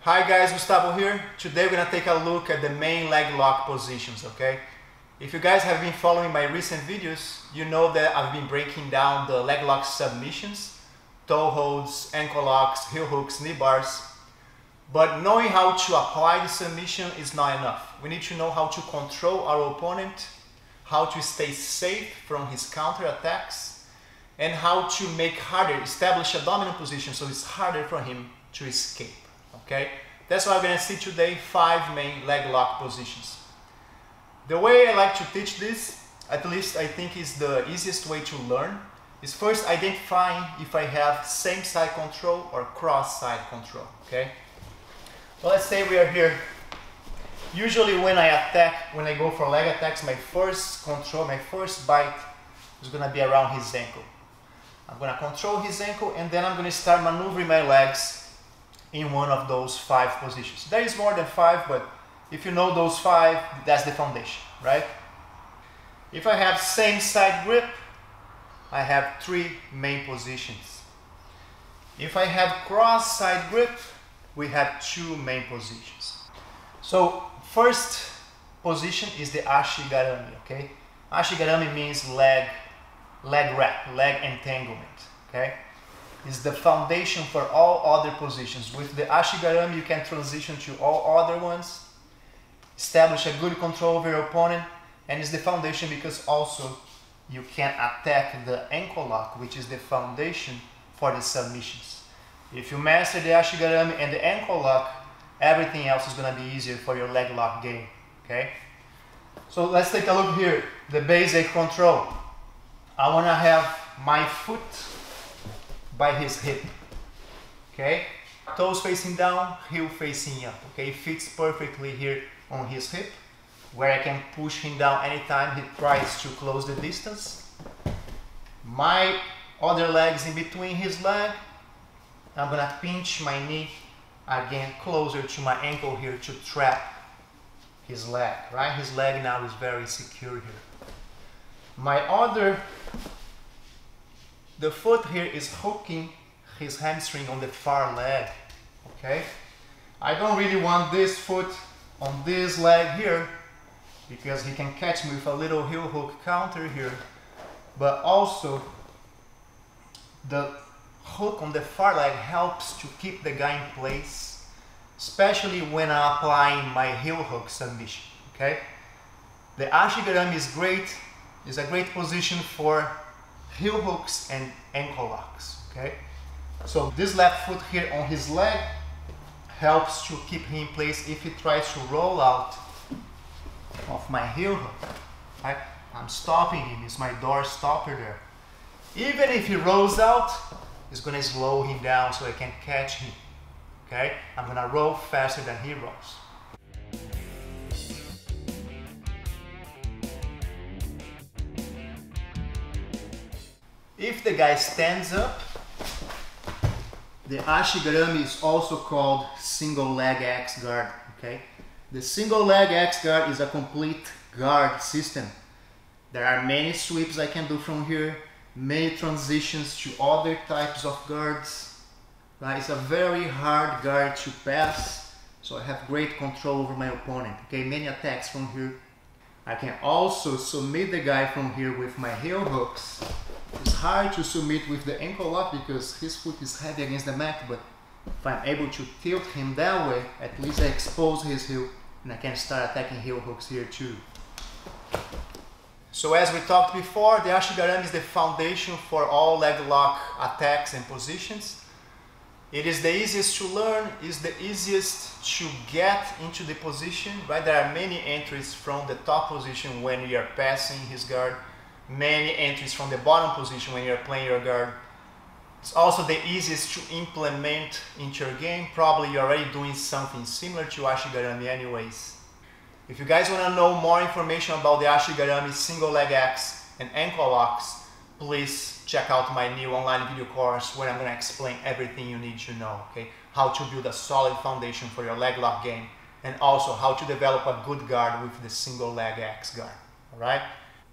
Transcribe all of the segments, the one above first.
Hi guys, Gustavo here. Today we're gonna take a look at the main leg lock positions, okay? If you guys have been following my recent videos, you know that I've been breaking down the leg lock submissions, toe holds, ankle locks, heel hooks, knee bars. But knowing how to apply the submission is not enough. We need to know how to control our opponent, how to stay safe from his counter attacks, and how to make harder, establish a dominant position so it's harder for him to escape. Okay, that's why we're going to see today 5 main leg lock positions. The way I like to teach this, at least I think is the easiest way to learn, is first identifying if I have same side control or cross side control. Okay, well, let's say we are here. Usually when I attack, when I go for leg attacks, my first control, my first bite is going to be around his ankle. I'm going to control his ankle and then I'm going to start maneuvering my legs in one of those 5 positions. There is more than 5, but if you know those 5, that's the foundation, right? If I have same side grip, I have 3 main positions. If I have cross side grip, we have 2 main positions. So first position is the Ashi Garami, okay? Ashi Garami means leg wrap, leg entanglement, okay? Is the foundation for all other positions. With the Ashi Garami, you can transition to all other ones, establish a good control over your opponent, and is the foundation because also you can attack the ankle lock, which is the foundation for the submissions. If you master the Ashi Garami and the ankle lock, everything else is going to be easier for your leg lock game. Okay? So let's take a look here. The basic control. I want to have my foot by his hip, okay? Toes facing down, heel facing up, okay? Fits perfectly here on his hip, where I can push him down anytime he tries to close the distance. My other leg's in between his leg. I'm gonna pinch my knee again closer to my ankle here to trap his leg, right? His leg now is very secure here. The foot here is hooking his hamstring on the far leg, okay? I don't really want this foot on this leg here because he can catch me with a little heel hook counter here, but also the hook on the far leg helps to keep the guy in place, especially when I'm applying my heel hook submission, okay? The Ashi Garami is a great position for heel hooks and ankle locks, okay? So this left foot here on his leg helps to keep him in place if he tries to roll out of my heel hook, right? I'm stopping him, it's my door stopper there. Even if he rolls out, it's gonna slow him down so I can catch him, okay? I'm gonna roll faster than he rolls. If the guy stands up, the Ashi Garami is also called single leg X guard, okay? The single leg X guard is a complete guard system. There are many sweeps I can do from here, many transitions to other types of guards, right? It's a very hard guard to pass, so I have great control over my opponent, okay? Many attacks from here. I can also submit the guy from here with my heel hooks. It's hard to submit with the ankle lock because his foot is heavy against the mat, but if I'm able to tilt him that way, at least I expose his heel and I can start attacking heel hooks here too. So as we talked before, the Ashi Garami is the foundation for all leg lock attacks and positions. It is the easiest to learn, is the easiest to get into the position, right? There are many entries from the top position when you are passing his guard, many entries from the bottom position when you're playing your guard. It's also the easiest to implement into your game. Probably you're already doing something similar to Ashi Garami anyways. If you guys want to know more information about the Ashi Garami single leg X and ankle locks, please check out my new online video course where I'm going to explain everything you need to know, okay? How to build a solid foundation for your leg lock game and also how to develop a good guard with the single leg X guard, alright?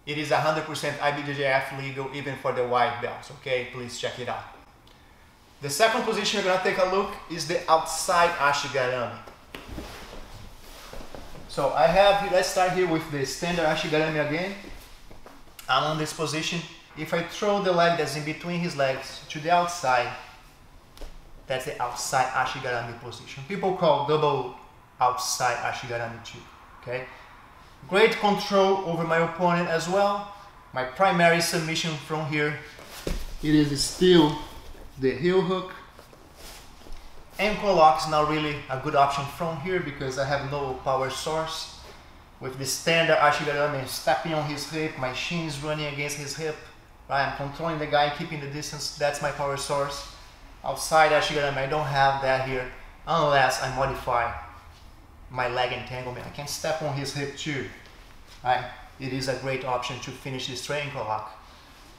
It is 100% IBJJF legal even for the white belts, okay? Please check it out. The second position we're gonna take a look is the outside Ashi Garami. So I have here, let's start here with the standard Ashi Garami again. I'm on this position. If I throw the leg that's in between his legs to the outside, that's the outside Ashi Garami position. People call double outside Ashi Garami too, okay? Great control over my opponent as well. My primary submission from here, it is still the heel hook. Ankle lock is not really a good option from here because I have no power source. With the standard Ashi Garami, stepping on his hip, my shin is running against his hip. Right? I'm controlling the guy, keeping the distance, that's my power source. Outside Ashi Garami, I don't have that here unless I modify my leg entanglement. I can step on his hip too. Right? It is a great option to finish this straight ankle lock.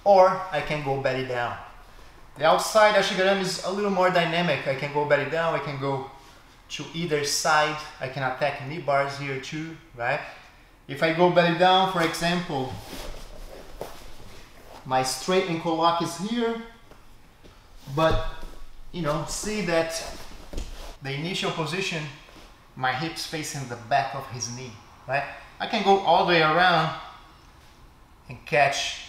Or I can go belly down. The outside Ashi Garami is a little more dynamic. I can go belly down, I can go to either side. I can attack knee bars here too, right? If I go belly down, for example, my straight ankle lock is here, but you know, see that the initial position, my hips facing the back of his knee, right? I can go all the way around and catch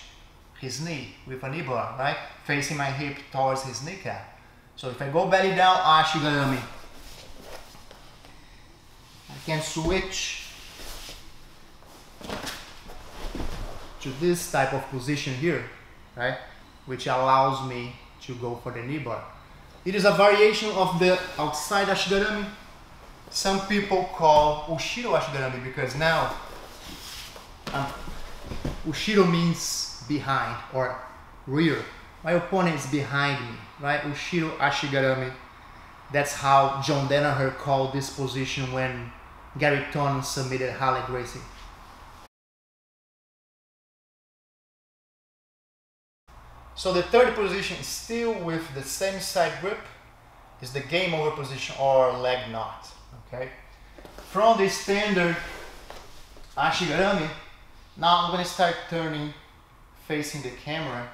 his knee with a knee bar, right? Facing my hip towards his kneecap. So if I go belly down, Ashi Garami, I can switch to this type of position here, right? Which allows me to go for the knee bar. It is a variation of the outside Ashi Garami. Some people call Ushiro Ashi Garami because now Ushiro means behind or rear. My opponent is behind me, right? Ushiro Ashi Garami. That's how John Danaher called this position when Gary Tonon submitted Harley Gracie. So the third position, still with the same side grip, is the game over position or leg knot. Okay. From the standard Ashi Garami, now I'm going to start turning facing the camera.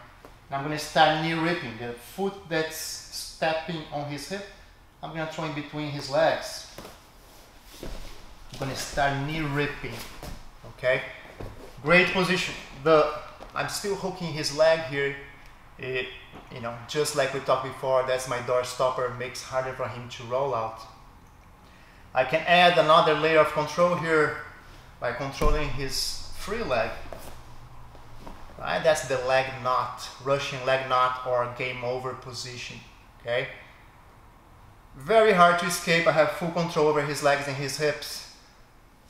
And I'm going to start knee ripping. The foot that's stepping on his hip, I'm going to throw in between his legs. I'm going to start knee ripping. Okay. Great position. I'm still hooking his leg here. You know, just like we talked before, that's my door stopper, makes it harder for him to roll out. I can add another layer of control here by controlling his free leg. Right? That's the leg knot, Russian leg knot or game over position. Okay. Very hard to escape. I have full control over his legs and his hips.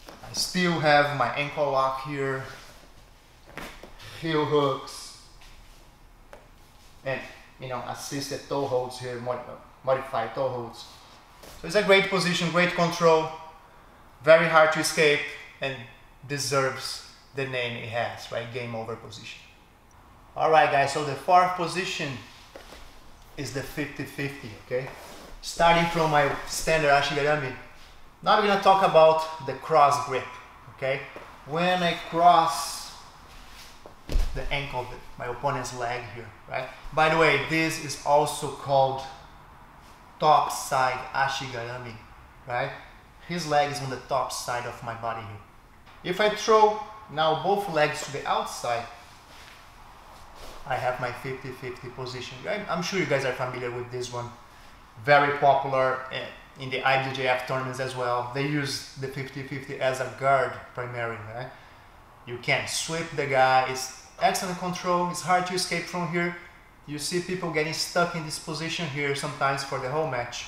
I still have my ankle lock here, heel hooks, and you know, assisted toe holds here, modified toe holds. So it's a great position, great control, very hard to escape, and deserves the name it has, right? Game over position. All right, guys, so the fourth position is the 50-50, okay? Starting from my standard Ashi Garami, now we're gonna talk about the cross grip, okay? When I cross the ankle of my opponent's leg here, right? By the way, this is also called top side Ashi Garami, right? His leg is on the top side of my body here. If I throw now both legs to the outside, I have my 50-50 position. I'm sure you guys are familiar with this one. Very popular in the IBJJF tournaments as well. They use the 50-50 as a guard primarily, right? You can sweep the guy. It's excellent control. It's hard to escape from here. You see people getting stuck in this position here sometimes for the whole match.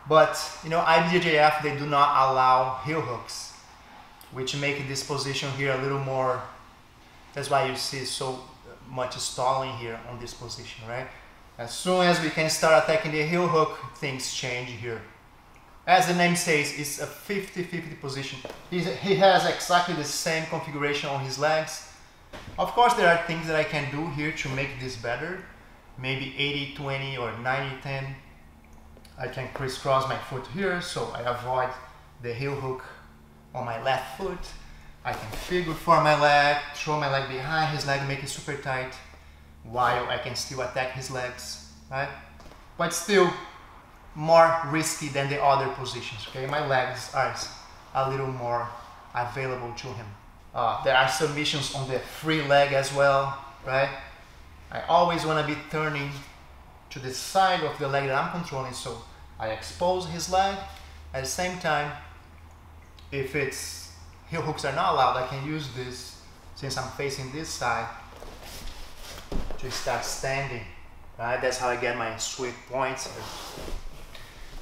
But, you know, IBJJF, they do not allow heel hooks, which make this position here a little more, that's why you see so much stalling here on this position, right? As soon as we can start attacking the heel hook, things change here. As the name says, it's a 50-50 position. He has exactly the same configuration on his legs. Of course, there are things that I can do here to make this better. Maybe 80-20 or 90-10. I can crisscross my foot here, so I avoid the heel hook on my left foot. I can figure for my leg, throw my leg behind his leg, make it super tight, while I can still attack his legs. right? But still more risky than the other positions, okay? My legs are a little more available to him. There are submissions on the free leg as well, right? I always want to be turning to the side of the leg that I'm controlling, so I expose his leg. At the same time, if it's heel hooks are not allowed, I can use this, since I'm facing this side, to start standing, right? That's how I get my sweep points.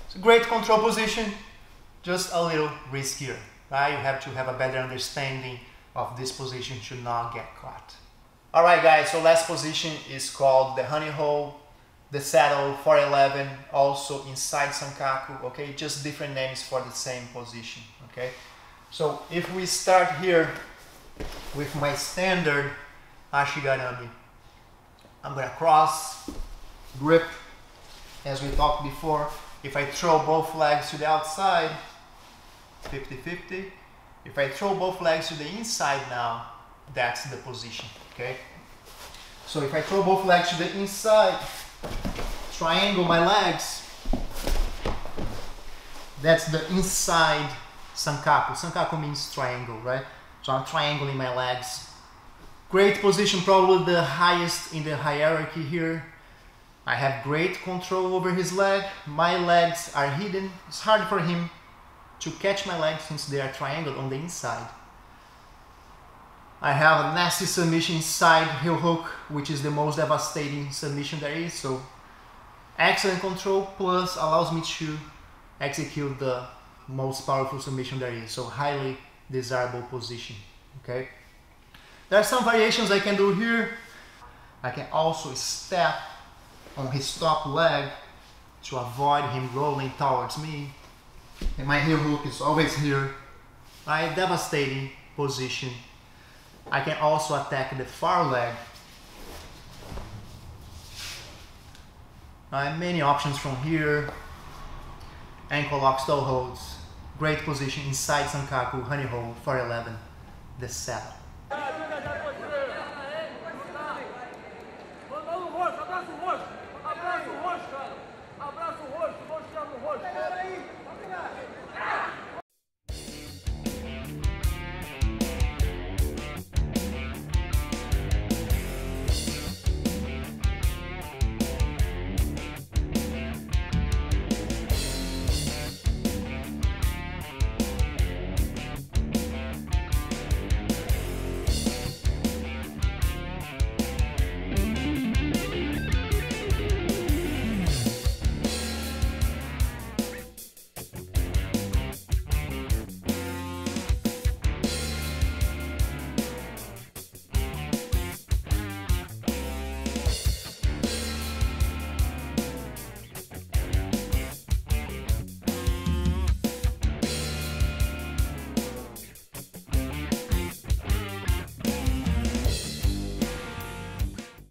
It's a great control position, just a little riskier, right? You have to have a better understanding of this position to not get caught. All right, guys, so last position is called the honey hole, the saddle 411, also inside Sankaku, okay? Just different names for the same position, okay? So if we start here with my standard Ashi Garami, I'm gonna cross, grip, as we talked before. If I throw both legs to the outside, 50-50. If I throw both legs to the inside now, that's the position, okay? So if I throw both legs to the inside, triangle my legs, that's the inside Sankaku. Sankaku means triangle, right? So I'm triangling my legs. Great position, probably the highest in the hierarchy here. I have great control over his leg. My legs are hidden. It's hard for him to catch my legs since they are triangled on the inside. I have a nasty submission inside heel hook, which is the most devastating submission there is. So excellent control, plus allows me to execute the most powerful submission there is. So highly desirable position, okay? There are some variations I can do here. I can also step on his top leg to avoid him rolling towards me. And my heel hook is always here. Right? Devastating position. I can also attack the far leg. Many options from here. Ankle locks, toe holds. Great position inside Sankaku, honey hole, 411, the saddle.